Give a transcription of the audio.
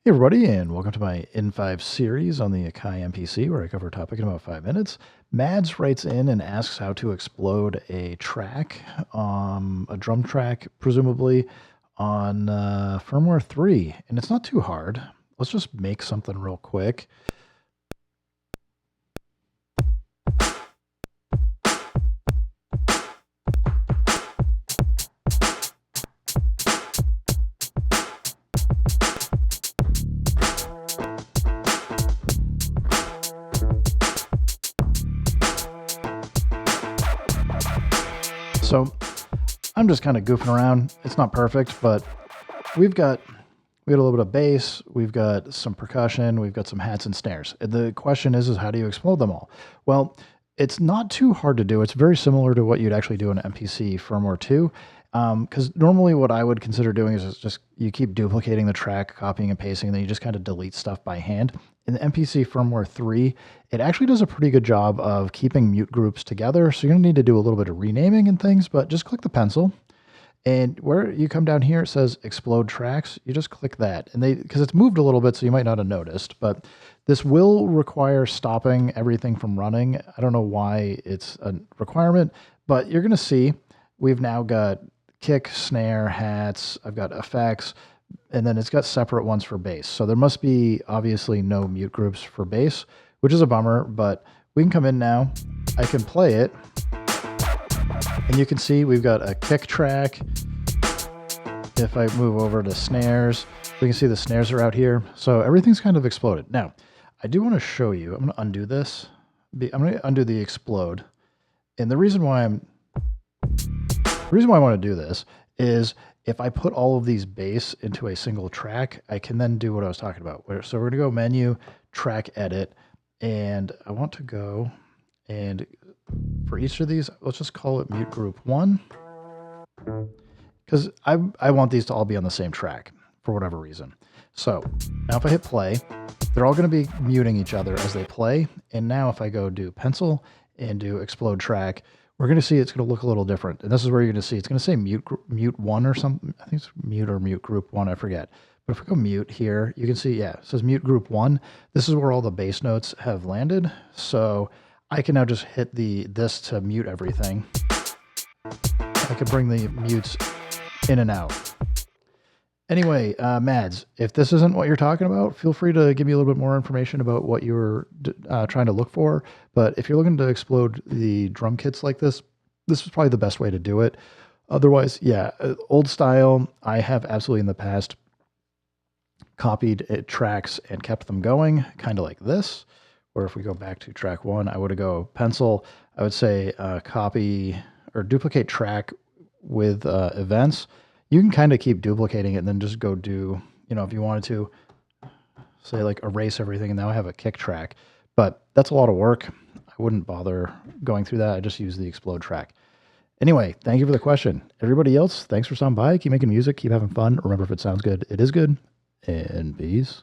Hey everybody, and welcome to my N5 series on the Akai MPC, where I cover a topic in about 5 minutes. Mads writes in and asks how to explode a track, a drum track, presumably, on Firmware 3. And it's not too hard. Let's just make something real quick. So I'm just kind of goofing around. It's not perfect, but we've got a little bit of bass, we've got some percussion, we've got some hats and snares. And the question is how do you explode them all? Well, it's not too hard to do. It's very similar to what you'd actually do in MPC Firmware 2. Because normally what I would consider doing is just you keep duplicating the track, copying and pasting, and then you just kind of delete stuff by hand. In the MPC Firmware 3, it actually does a pretty good job of keeping mute groups together. So you're going to need to do a little bit of renaming and things, but just click the pencil. And where you come down here, it says explode tracks. You just click that. And because it's moved a little bit, so you might not have noticed, but this will require stopping everything from running. I don't know why it's a requirement, but you're going to see we've now got kick, snare, hats. I've got effects, and then it's got separate ones for bass. So there must be obviously no mute groups for bass, which is a bummer, but we can come in now. I can play it. And you can see we've got a kick track. If I move over to snares, we can see the snares are out here. So everything's kind of exploded. Now, I do want to show you. I'm going to undo this. I'm going to undo the explode. And the reason why I want to do this is if I put all of these bass into a single track, I can then do what I was talking about. So we're going to go menu, track, edit, and I want to go and for each of these, let's just call it mute group 1, because I want these to all be on the same track for whatever reason. So now if I hit play, they're all going to be muting each other as they play. And now if I go do pencil and do explode track, we're going to see it's going to look a little different. And this is where you're going to see it's going to say mute 1 or something. I think it's mute or mute group 1. I forget. But if we go mute here, you can see, yeah, it says mute group 1. This is where all the bass notes have landed. So I can now just hit this to mute everything. I can bring the mutes in and out. Anyway, Mads, if this isn't what you're talking about, feel free to give me a little bit more information about what you're trying to look for. But if you're looking to explode the drum kits like this is probably the best way to do it. Otherwise, yeah, old style, I have absolutely in the past copied tracks and kept them going, kind of like this. Or if we go back to track 1, I would go pencil. I would say copy or duplicate track with events. You can kind of keep duplicating it and then just go do, if you wanted to, say like erase everything and now I have a kick track. But that's a lot of work. I wouldn't bother going through that. I just use the explode track. Anyway, thank you for the question. Everybody else, thanks for stopping by. Keep making music. Keep having fun. Remember, if it sounds good, it is good. And peace.